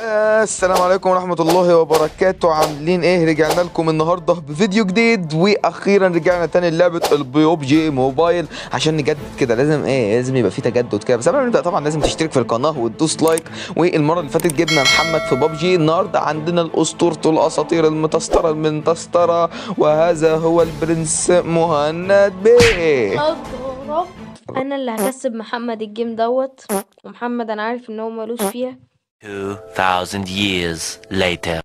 السلام عليكم ورحمة الله وبركاته. عاملين ايه؟ رجعنا لكم النهاردة بفيديو جديد، واخيرا رجعنا تاني لعبة البيوبجي موبايل عشان نجدد كده. لازم يبقى في تجدد كده. بس قبل ما نبدأ طبعا لازم تشترك في القناة وتدوس لايك. والمرة اللي فاتت جبنا محمد في ببجي، النهاردة عندنا الأسطورة الأساطير المنتصرة وهذا هو البرنس مهند بيه. اضرب. انا اللي هكسب محمد الجيم دوت، ومحمد انا عارف ان هو ملوش فيها. 2000 years later.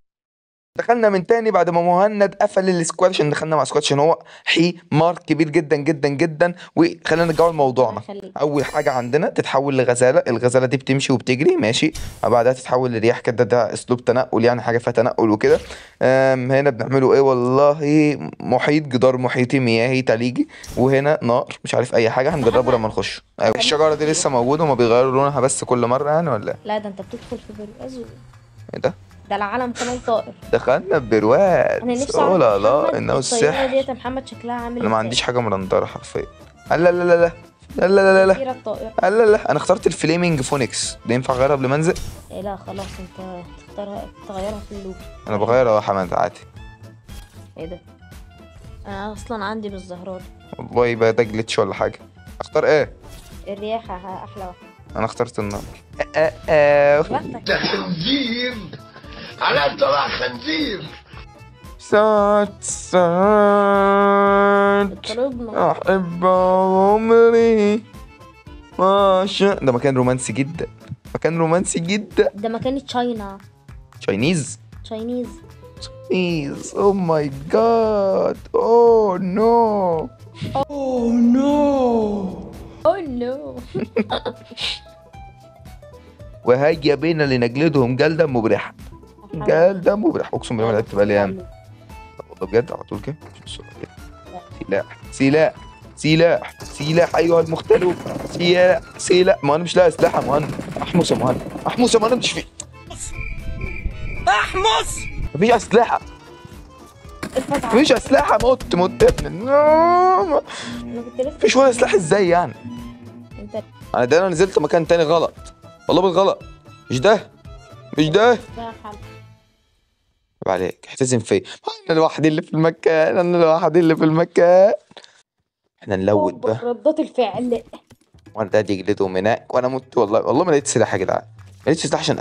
دخلنا من تاني بعد ما مهند قفل السكواد، عشان دخلنا مع سكواد عشان هو حمار كبير جدا جدا جدا. وخلينا نرجع لموضوعنا. اول حاجه عندنا تتحول لغزاله، الغزاله دي بتمشي وبتجري ماشي، بعدها تتحول لرياح كده، ده اسلوب تنقل يعني، حاجه فيها تنقل وكده. هنا بنعمله ايه؟ والله محيط، جدار محيطي مياهي تليجي، وهنا نار مش عارف اي حاجه، هنجربه لما نخش. أيوة، الشجره دي لسه موجوده وما بيغيروا لونها بس كل مره يعني ولا إيه؟ لا ده انت بتدخل في برواز. ايه ده؟ ده العالم كمان طائر. دخلنا ببرواز. انا نفسي أوه اعرف لا لا محمد انه الطياره السحر. ديت يا محمد شكلها عامل انا ما ازاي؟ عنديش حاجه مرندره حرفيا. لا لا لا لا لا لا لا لا الطائره. لا لا لا، انا اخترت الفليمنج فونكس ده، ينفع اغيرها قبل ما انزل؟ إيه لا خلاص انت تغيرها في اللوب. انا بغيرها يا حماد عادي. ايه ده؟ انا اصلا عندي بالزهرات. والله يبقى ده جلitch ولا حاجه. اختار ايه؟ الرياح احلى واحده. انا اخترت النار. بختك. ده خنزير على طلع خنزير. ساعات طلبنا. احب عمري ما شاء. ده مكان رومانسي جدا، مكان رومانسي جدا. ده مكان تشاينا. تشاينيز. تشاينيز. Please, oh my god, oh no. اوه نو. وهيا بينا لنجلدهم جلدا مبرحة. جلدا مبرحة، اقسم بالله ما لعبت بقالي ايام. طب والله بجد على طول كده. سلاح سلاح سلاح سلاح ايها المختلف. سلاح ما انا مش لاقي سلاح يا مهند. احمس يا مهند، احمس يا مهند، مش في احمس. مفيش اسلحة، مفيش اسلحة. موت يا ابن النوم. مفيش ولا سلاح ازاي يعني؟ انا نزلت مكان تاني غلط والله بالغلط. مش ده مش ده. طب عليك احتزم فيا، انا الوحيد اللي في المكان، انا الوحيد اللي في المكان. احنا نلود بقى ردات الفعل. وانا ده يجلدهم هناك وانا مت. والله ما لقيت سلاح يا جدعان، ما لقيتش سلاح عشان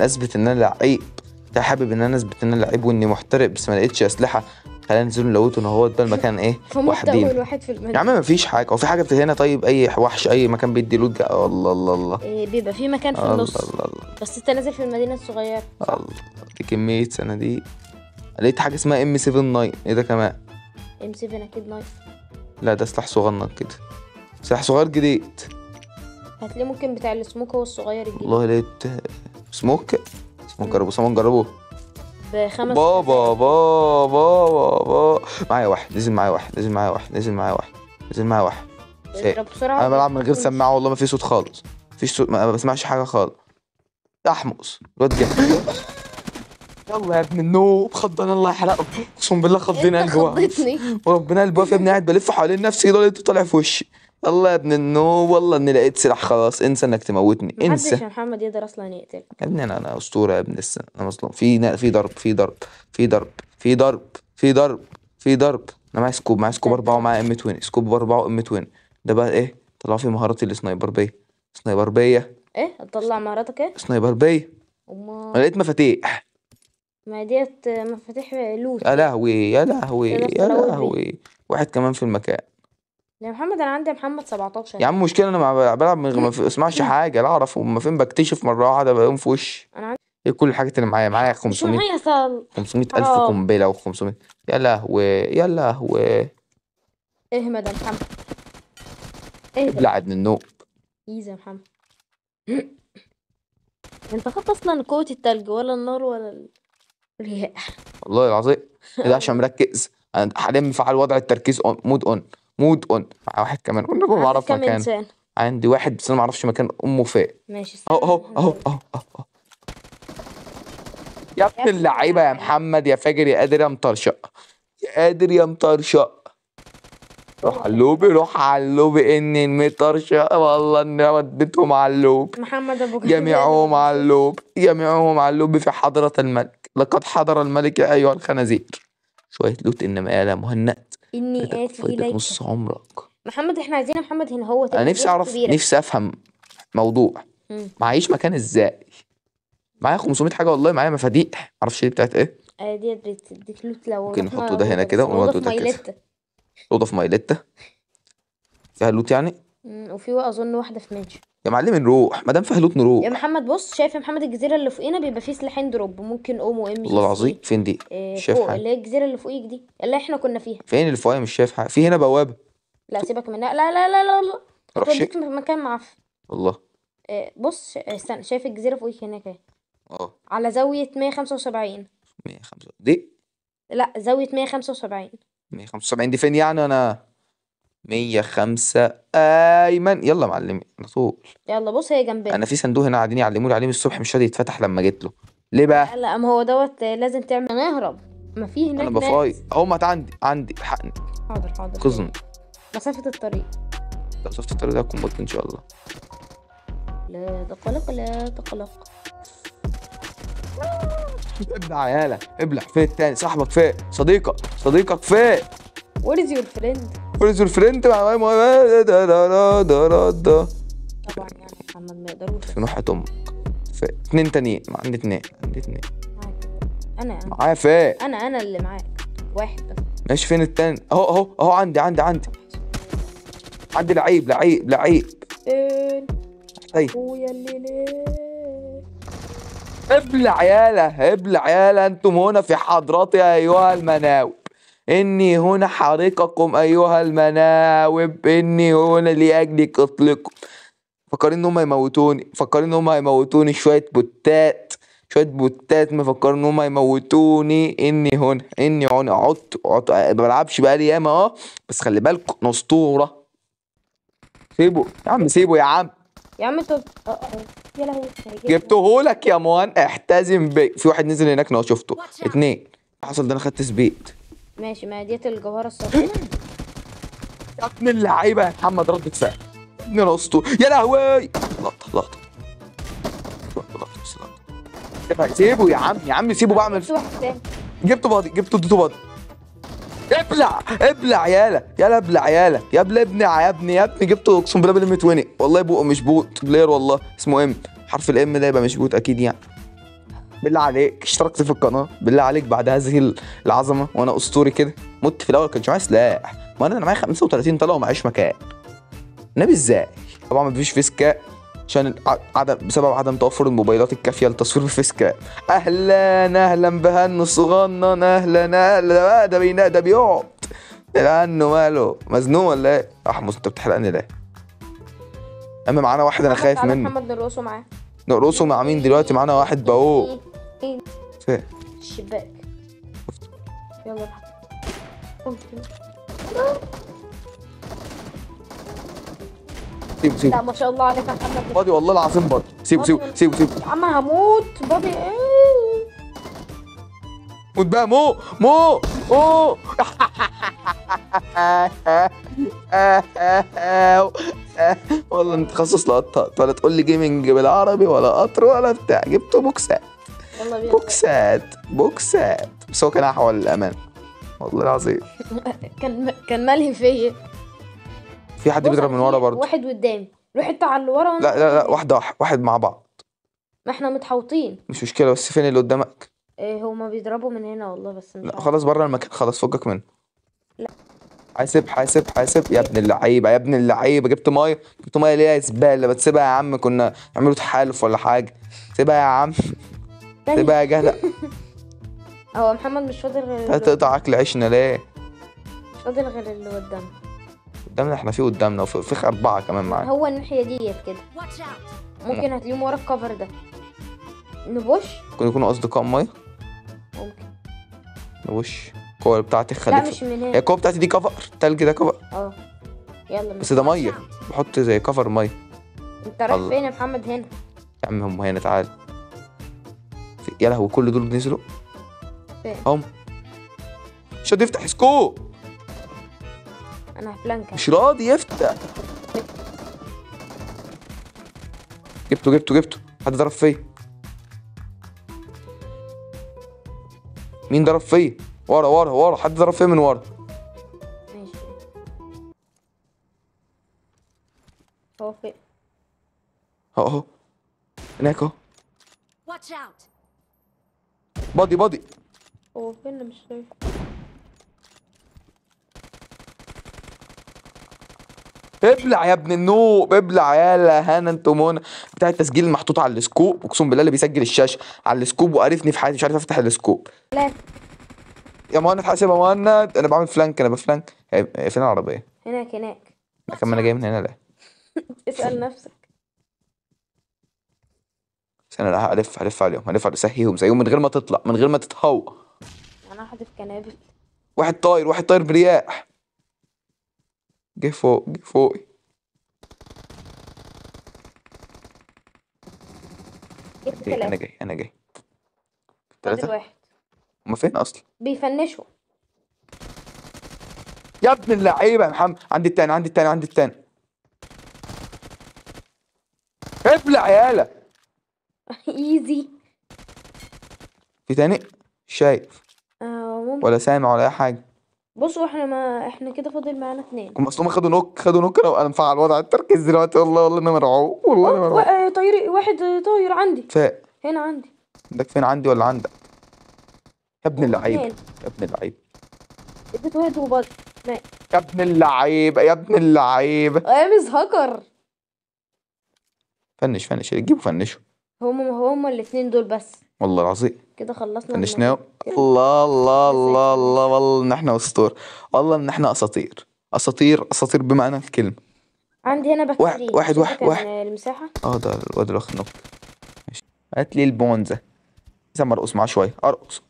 اثبت ان انا لعيب. كنت حابب ان انا اثبت ان انا لعيب واني محترف، بس ما لقيتش اسلحه. خلينا ننزل نلوت ان هو ده المكان ايه وحدين. اول واحد في المدينه يا عم ما فيش حاجه، هو في حاجه هنا؟ طيب اي وحش اي مكان بيدي لوت الله الله الله. إيه بيبقى في مكان في الله النص. الله الله بس انت نازل في المدينه الصغيره. الله. دي كميه صناديق. لقيت حاجه اسمها M79. ايه ده كمان؟ M7 اكيد نايس. لا ده سلاح صغنن كده، سلاح صغير جديد. هتلاقيه ممكن بتاع السموك هو الصغير الجديد. والله لقيت سموك جربوه سموك جربوه. بخمس بابا معايا واحد، نزل معايا واحد، نزل معايا واحد، نزل معايا واحد، نزل معايا واحد. اضرب بسرعه. انا بلعب من غير سماعه والله ما في صوت خالص، مفيش صوت، ما بسمعش حاجه خالص. احمص الواد جه. يلا يا ابن النوب، خضنا الله يحرقه. اقسم بالله خضنا انت قلبي واقف. خضتني. وربنا قلبي واقف يا ابني، قاعد بلف حوالين نفسي كده لقيته طالع في وشي. الله يا ابن النوب، والله اني لقيت سلاح خلاص. انسى انك تموتني، محدش انسى يا محمد يقدر اصلا يقتلك. يا ابني. انا اسطوره يا ابني، لسه انا مظلوم. في ضرب في ضرب في ضرب في ضرب في ضرب في ضرب. انا معايا سكوب، معايا سكوب 4 ومعايا M20. سكوب 4 وM20. ده بقى ايه؟ طلعوا في مهاراتي السنايبر بيه. سنايبر بيه. ايه هتطلع مهاراتك ايه؟ سنايبر بيه. انا لقيت مفاتيح. ما ديت مفاتيح لوت. يا لهوي يا لهوي تقدر يا تروج لهوي. واحد كمان في المكان. يا محمد انا عندي محمد 17. يا عم مشكله انا بلعب من غير ما اسمعش حاجه، لا اعرف وما فين، بكتشف مره واحده بقوم في وشي. انا عندي ايه كل الحاجات اللي معايا مش 500 معايا صل. 500 الف قنبله و500. يا لهوي يا لهوي. اهمد يا محمد. ايه ده؟ ابلع ابن النوب. ايزي يا محمد. انت خدت اصلا قوة التلج ولا النار ولا الرياح؟ والله العظيم. ايه ده؟ عشان مركز انا حاليا مفعل وضع التركيز مود اون مع واحد كمان قلنا ما اعرف كام مكان. انسان؟ عندي واحد بس انا ما اعرفش مكان امه فين. ماشي اهو. يا ابن اللعيبه يا محمد يا فاجر يا قادر يا مطرشق، يا قادر يا مطرشق. روح على اللوبي، روح على اللوبي، اني المطرشه والله اني وديتهم على اللوبي. محمد ابو جهل جميعهم على اللوبي، جميعهم على اللوبي في حضرة الملك. لقد حضر الملك يا ايها الخنازير. شويه لوت انما يا مهند اني اتي فايتك اليك. نص عمرك. محمد احنا عايزين محمد هنا، هو انا نفسي اعرف، نفسي افهم موضوع. معيش مكان ازاي؟ معايا 500 حاجه والله، معايا مفاتيح معرفش دي بتاعت ايه. دي بتديك لوت لو ممكن رحنا نحطه ده هنا أوضة، كده بس الأوضة ونودوا في ده كده. مايلتا. اوضه في مايلتا فيها لوت يعني. وفي اظن واحده في مانشن. يا معلم نروح، ما دام فيها لوت نروح. يا محمد بص، شايف يا محمد الجزيره اللي فوقينا بيبقى فيه سلاحين دروب، ممكن اوم وام جي والله العظيم فين دي؟ مش شايف فوق حاجه. اللي هي الجزيره اللي فوقيك دي اللي احنا كنا فيها. فين اللي فوقيا؟ مش شايف حاجه. في هنا بوابه. لا سيبك منها، لا لا لا لا لا. روح هتوديك شيك. مكان معفن. والله بص استنى، شايف الجزيره فوقيك هناك اهي اه على زاويه 175. 105 دي. لا زاويه 175. 175 دي فين يعني؟ انا 105 ايمن. يلا معلمي على طول. يلا بص هي جنبنا. انا في صندوق هنا قاعدين يعلموني عليه من الصبح، مش راضي يتفتح لما جيت له. ليه بقى؟ لا ما هو دوت لازم تعمل نهرب، ما في هناك انا ناس. بفايض اهو، ما عندي حقني. حاضر حاضر. قزم. مسافه الطريق. لو شفت الطريق ده هكون مت ان شاء الله. لا تقلق لا تقلق. ابلع يالا ابلع. فين التاني؟ صاحبك فين؟ صديقك فين؟ What is your friend؟ فين your friend؟ طبعا يعني محمد ما يقدروش. في نوحة امك. فين؟ اتنين تانيين. عندي اتنين. انا معايا فين؟ انا اللي معاك واحد بس. ماشي فين التاني؟ اهو عندي لعيب. فين طيب اخويا الليل؟ ابلع يالا انتم هنا في حضرتي ايها المناوب. اني هنا حارقكم ايها المناوب. اني هنا لاجل قتلكم. فكرين ان هم يموتوني. شويه بوتات مفكرين ان هم يموتوني. اني هنا عدت ما بلعبش بقالي ياما بس خلي بالكم اسطوره. سيبه يا عم، سيبه يا عم. يا عم طب يا لهوي جبتهولك يا موان، احتزم بي. في واحد نزل هناك انا شفته. اتنين حصل ده. انا خدت سبيد. ماشي، ما ديت الجوهره الصغيره. يا ابن اللعيبه يا محمد ردت فعل. ابن الاسطوره يا لهوي. لقطه سيبه يا عم سيبه. بعمل واحد تاني. جبته اديته بادي. ابلع يالا يا ابني جبته اقسم بالله بالام 20 والله. بقه مش بوت بلاير والله. اسمه ام. حرف الام ده يبقى مش بوت اكيد يعني. بالله عليك اشتركت في القناه بالله عليك بعد هذه العظمه وانا اسطوري كده. مت في الاول كانش معايا سلاح. ما انا معايا 35 طلقه ومعيش مكان. نبي ازاي؟ طبعا مفيش فيسكا عشان بسبب عدم توفر الموبايلات الكافيه لتصوير الفيسكا. اهلا بهن صغنن. اهلا ده بيقعد لانه ماله مزنوق ولا ايه؟ احمس انت بتحرقني ليه؟ اما معانا واحد انا خايف منه. محمد نرقصه معاه. نرقصه مع مين دلوقتي؟ معانا واحد بقوه فين؟ الشباك. يلا سيبه لا ما شاء الله عليك يا محمد. بادي والله العظيم بادي. سيبه يا عم هموت بادي. موت بقى. مو والله انت تخصص لقطات ولا تقول لي جيمنج بالعربي ولا قطر ولا بتاع. جبته بوكسات. يلا بينا. بوكسات بس هو كان احول للامان والله العظيم. كان ملهي فيا. في حد بيضرب من ورا برضه. واحد قدامي. روح انت على اللي ورا. لا واحد مع بعض. ما احنا متحوطين. مش مشكله بس فين اللي قدامك؟ هما بيضربوا من هنا والله بس مش لا خلاص بره المكان خلاص فكك منه. لا حاسب يا ابن اللعيبه. جبت ميه ليه يا زباله؟ بتسيبها يا عم، كنا نعملوا تحالف ولا حاجه. سيبها يا عم. سيبها يا جهله. هو محمد مش فاضل غير تقطع اكل عيشنا ليه؟ مش فاضل غير اللي قدامنا احنا في قدامنا وفي 4 كمان معانا. هو الناحيه ديت كده. ممكن هتلاقيهم ورا الكفر ده. نبوش. ممكن يكونوا اصدقاء ميه. ممكن نبوش. الكوره بتاعتي خليفه. لا مش من هنا. هي الكوره بتاعتي دي كفر تلج ده كفر. يلا بس ده ميه. بحط زي كفر ميه. انت رايح فين يا محمد؟ هنا يا عم هم هنا تعال. يا لهوي كل دول نزلوا فين؟ هم مش هتفتح سكوب. انا هفلانك. مش راضي يفتح. جبته. حد ضرب فيا. مين ضرب فيا؟ ورا حد ضرب فيا من ورا. ماشي. هو فين؟ اهو هناك اهو. Watch out! بادي. هو فين؟ أنا مش شايف. ابلع يا ابن النوب، ابلع يا هانا انت ومنى. بتاع التسجيل محطوط على السكوب، اقسم بالله اللي بيسجل الشاشه على السكوب، وقرفني في حياتي مش عارف افتح السكوب. لا. يا مهند حاسب يا مهند، انا بعمل فلانك، انا بفلانك. فين العربيه؟ هناك. كم انا جاي من هنا؟ لا اسأل نفسك. بس انا لا هلف عليهم، اسهيهم زيهم من غير ما تطلع، من غير ما تتهوى. انا هحذف كنابل. واحد طاير برياح. جه فوقي. جبت انا ثلاثة. جاي فاضل ثلاثة. واحد هما فين اصلا؟ بيفنشوا. يا ابن اللعيبه يا محمد، عندي التاني. ابلع يالا. ايزي. في تاني شايف ممكن. ولا سامع ولا اي حاجه؟ بصوا احنا كده فاضل معانا 2. هم اصلا خدوا نوك. انا مفعل وضع التركيز دلوقتي، والله انا مرعوب، طاير واحد طاير عندي. فاق. هنا عندي. عندك فين؟ عندي ولا عندك؟ يا ابن اللعيبه. اتنين. اديت واحد وبط. مات. يا ابن اللعيبه. قامز هاكر. فنش اللي تجيبه فنشه. هما الاتنين دول بس. والله العظيم كده خلصنا. فنشناه. الله والله ان احنا اسطور، والله ان احنا اساطير بمعنى الكلمه. عندي هنا بكتيريا. واحد. المساحة. ده الواد اللي واخد نوك. ماشي. هات لي البونزه. لازم ارقص معاه شويه،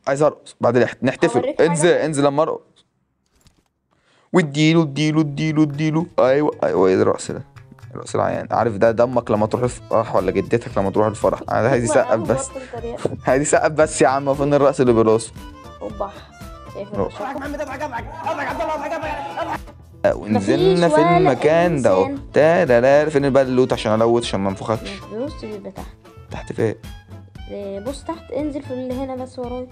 عايز ارقص بعد نحتفل. أوريك حاجة؟ انزل لما ارقص. واديله. ايوه ايه الرقص ده؟ الرقص العيان، عارف ده دمك لما تروح الفرح ولا جدتك لما تروح الفرح؟ انا عايز يسقف بس. عايز يسقف بس يا عم، فين الرقص اللي بيرقص؟ اوبا. شايف روح. المشاكل؟ ونزلنا مفيش في ولا المكان ده اهو. إنسان. فين بقى اللوت عشان الوت عشان ما انفخكش؟ بص بيبقى تحت. تحت فين؟ بص تحت، انزل في اللي هنا بس ورايا.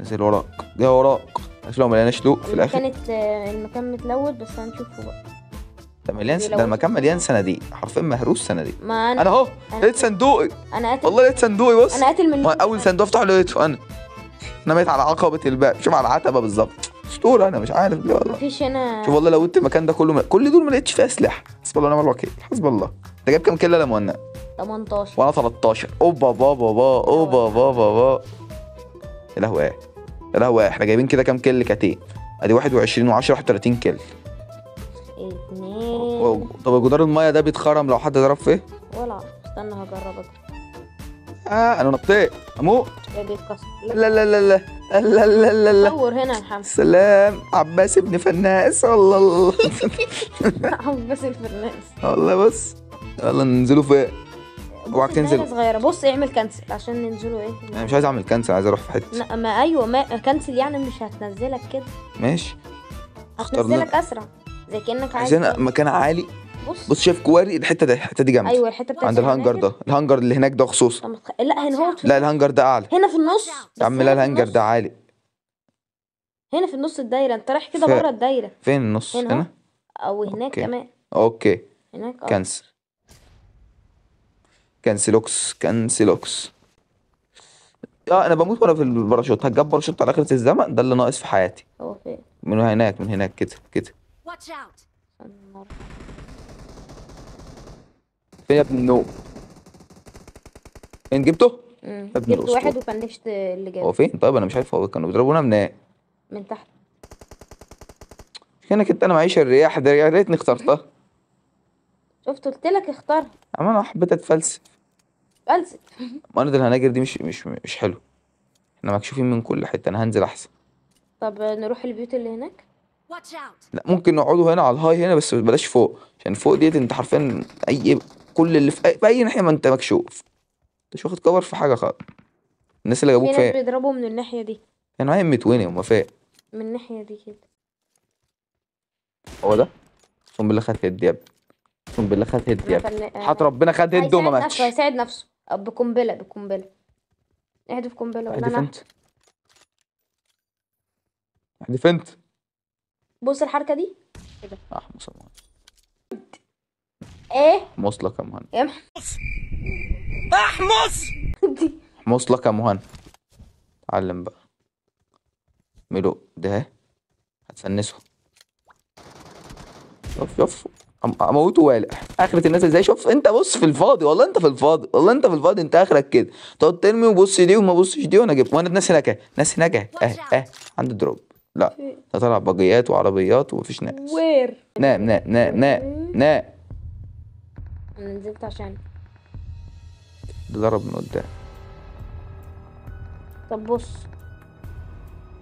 نزل وراك، جاي وراك. عشان لو ملياناش لوت في الاخر. المكان متلوت بس هنشوفه بقى. ده مليان، ده المكان مليان صناديق، حرفيا مهروس صناديق. ما انا اهو لقيت صندوقي. انا قاتل. والله لقيت صندوقي. بص انا قاتل من اول صندوق افتحه لقيته انا ميت على عقبة الباب، شوف على العتبة بالظبط. اسطورة، انا مش عارف ليه والله. مفيش هنا. شوف والله لو انت المكان ده كل دول ما لقيتش فيه اسلحة. حسب الله ونعم الوكيل، حسب الله. انت جايب كام كيلو يا مهند؟ 18. وانا 13. اوبا بابا. يا لهوي احنا جايبين كده كام كيل كتير؟ ادي 21 و10 31 كيل. 2. طب جدار المايه ده بيتخرم لو حد ضرب فيه؟ ولا أعرف. استنى هجرب اضرب. انا نطيت اموت. بيتكسر. لا. صور هنا يا محمد. سلام عباس ابن فناس. الله عباس الفرناس. والله بص. يلا ننزلوا فين؟ اوعك تنزل. صغيرة. بص اعمل كنسل عشان ننزلوا ايه. انا مش عايز اعمل كنسل، عايز اروح في حته. لا ما ايوه، ما كنسل يعني مش هتنزلك كده. ماشي. هتنزلك اسرع زي كانك عايزين مكان عالي. بص شايف كواري الحته دي جامده. ايوه الحته بتاعت عند الهانجر ده، الهانجر اللي هناك ده خصوصا. لا هنا هو لا الهانجر ده اعلى هنا في النص يا عم. لا الهانجر ده عالي. هنا في النص الدايره، انت رايح كده بره الدايره. فين النص؟ هنا او هناك أوكي. كمان. اوكي هناك كنسلوكس. انا بموت وانا في الباراشوت. هتجيب باراشوت على اخرة الزمن، ده اللي ناقص في حياتي. هو فين؟ من هناك كده. Watch out! فين يا ابن النوم؟ فين جبته؟ جبت واحد وفنشت اللي جابه. هو فين؟ طيب انا مش عارف، هو كانوا بيضربونا منين؟ من تحت. كانك انا معيش الرياح ده، يا ريتني اخترتها. شفت قلت لك اختارها. اما انا حبيت اتفلسف. فلسف. مرض الهناجر دي مش حلو. احنا مكشوفين من كل حته، انا هنزل احسن. طب نروح البيوت اللي هناك. Watch out! لا ممكن نقعدوا هنا على الهاي هنا، بس بلاش فوق، عشان فوق ديت انت حرفيا كل اللي في اي ناحيه ما انت مكشوف. انت مش واخد كفر في حاجه خالص. الناس اللي جابوك في فين؟ ناس بيضربوا من الناحيه دي. انا معايا متويني، هما فين؟ من الناحيه دي كده. هو ده. اقسم بالله خد هيد يا ابني، اقسم بالله خد هيد يا ابني، حط ربنا خد هيد وما هيساعد ماتش. نفسه، هيساعد نفسه بقنبله. احذف قنبله ولا احذف انا؟ انت، احذف انت. بص الحركه دي. احمص يا مهند. ايه احمص لك يا مهند، يا دي. احمص لك يا مهند. اتعلم بقى. اعمله ده، هتفنسه. شوف اموته والع. اخرة الناس ازاي؟ شوف انت، بص في الفاضي، والله انت في الفاضي، والله انت في الفاضي، انت اخرك كده تقعد ترمي وبص دي وما بصش دي، وانا جبت وانا الناس هناك اهي، ناس هناك اهي عند الدروب. لا ده طلع باجيات وعربيات ومفيش ناس. وير نام نام نام نام نام. انا نزلت عشان. ده ضرب من قدام. طب بص،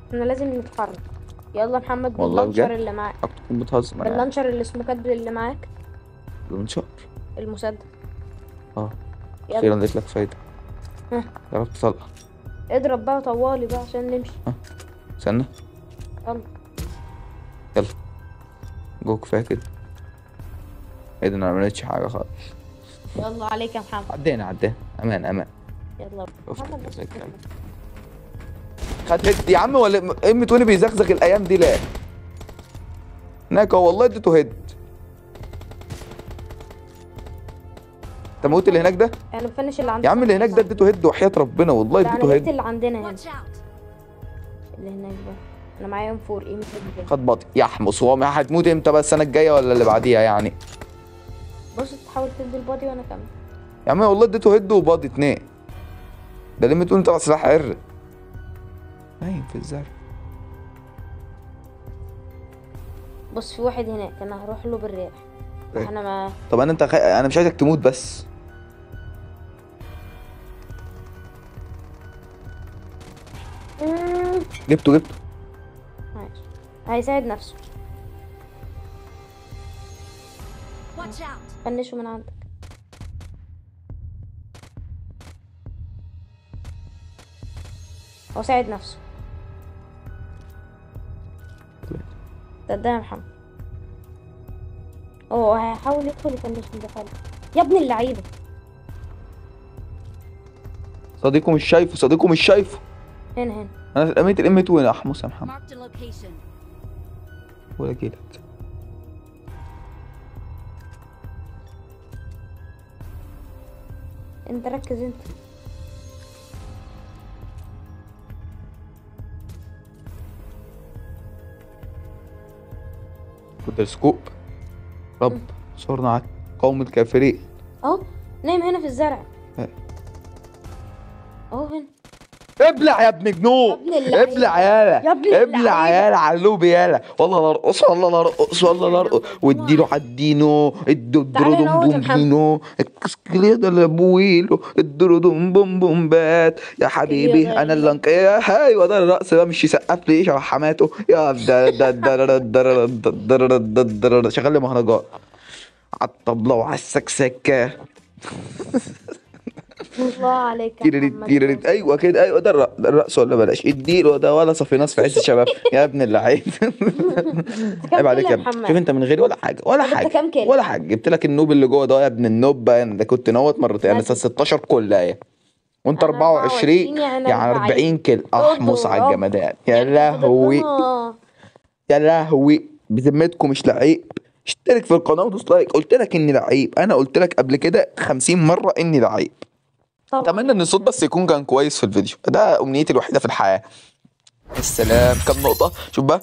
احنا لازم نتحرك. يلا محمد والله باللانشر بجد؟ اللي معاك، تكون بتهزر معايا. باللانشر السموكات اللي معاك، المنشار. المسدس. اه يلا. اخيرا لقيت لك فايدة. ها. عرفت تطلع. اضرب بقى طوالي بقى عشان نمشي. استنى. يلا. يلا جو كفاية كده. ايه ده، انا ما عملتش حاجة خالص. يلا عليك يا محمد. عدينا امان امان. يلا محمد بس. خد هيد يا عم، ولا ام 20 بيزغزغ الايام دي؟ لا هناك هو والله اديته هيد. انت موت اللي هناك ده انا بفنش اللي عندنا يا عم، اللي هناك ده اديته هيد وحياة ربنا والله لا، اديته انا جبت هيد. اللي عندنا هنا. Watch out! اللي هناك ده انا معايا ام 4 ايه مثل خد باطي يا حمص. هو هتموت امتى بقى؟ السنة الجاية ولا اللي بعديها يعني؟ بص تحاول تدي البادي وانا كمل. يا عم والله اديته هيد وباضي اتنين. ده ليه تقول طلع سلاح عر نايم في الزرع. بص في واحد هناك انا هروح له بالريح. إيه؟ انا ما طب انا مش عايزك تموت بس. جبته ماشي. هيساعد نفسه. Watch out! فنشه من عندك. هو ساعد نفسه. ده يا محمد. هو هيحاول يدخل يفنشني ده خالص. يا ابن اللعيبه. صديقه مش شايفه، صديقه مش شايفه. هنا انا رميت الام 2 يا احمص يا محمد. Marked a location. ولا جيلك. انت ركز انت. بالتلسكوب. رب صرنا على قوم الكافرين. اهو نايم هنا في الزرع. اه. اهو هنا. ابلع يا ابن جنون، يا ابن اللعيبة. ابلع يالا، يا ابن ابلع اللعيبة. يالا علوب يالا. والله نرقص والله نرقص والله نرقص. واديله حدينو ادو تعالى دم نقعد يا بوم محمد. دينو الكسكليدا لابويلو ادو دم بوم بوم بات يا حبيبي انا اللي ايوه ده الرقص ده، مش يسقف لي شبه حماته يا ده شغال لي مهرجان على الطبلة وعلى السكسكة. الله عليك يا تيريريت محمد. تيريريت ايوه كده، ايوه ده ده الرقص ولا بلاش اديله ده، ولا صفي ناس في عز الشباب يا ابن اللعيب. عيب عليك يا ابني. محمد؟ شوف انت من غيري ولا حاجه ولا طب انت حاجه كام كيلو؟ ولا حاجه. جبت لك النوب اللي جوه ده يا ابن النوب بقى. ده كنت نوت مرتين انا 16 كلايه وانت أنا 24 يعني يعني 40 كيلو. احمص على رب. الجمدان يا لهوي يا لهوي. بذمتكم مش لعيب؟ اشترك في القناه ودوس لايك. قلت لك اني لعيب، انا قلت لك قبل كده 50 مره اني لعيب. اتمنى ان الصوت بس يكون كان كويس في الفيديو ده، امنيتي الوحيده في الحياه. السلام. كم نقطه؟ شوف بقى.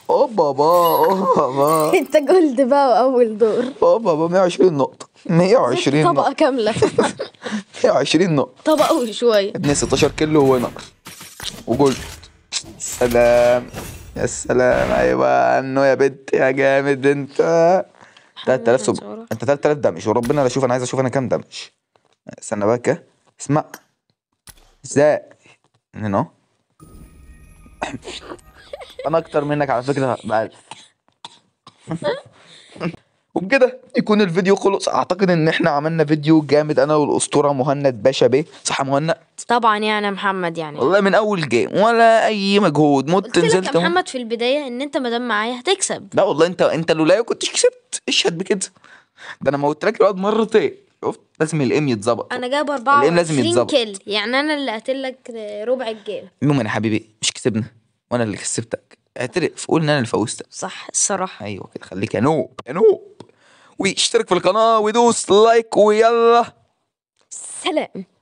اوه بابا اوه بابا انت جولد بقى واول دور. اوه بابا 120 نقطه 120 طبقة نقطه كاملة. 120 نقطه. طبقة وشوية. ابني 16 كيلو وينر وجولد. سلام يا سلام. ايوه انه يا بنت يا جامد انت. 3000 انت 3000 دمج وربنا لا اشوف. انا عايز اشوف انا كام دمج. استنى بقى كده. اسمع ازاي هنا اهو. انا اكتر منك على فكره ب1000. وبكده يكون الفيديو خلص. اعتقد ان احنا عملنا فيديو جامد انا والاسطوره مهند باشا بيه، صح يا مهند؟ طبعا يعني يا محمد يعني والله من اول جيم ولا اي مجهود، مت قلت لك نزلت يا محمد في البداية ان انت مادام معايا هتكسب. لا والله انت لولايا كنتش كسبت، اشهد بكده. ده انا موتت لك الواد مرتين. شفت؟ لازم الام يتظبط. انا جايب الام لازم 24 يتظبط. كيل، يعني انا اللي قاتلك ربع الجيم. المهم يا حبيبي مش كسبنا وانا اللي كسبتك، اعترف قول ان انا اللي فوزتك. صح الصراحة. ايوه كده، خليك يا نوب يا نوب، واشترك في القناه ودوس لايك ويلا سلام.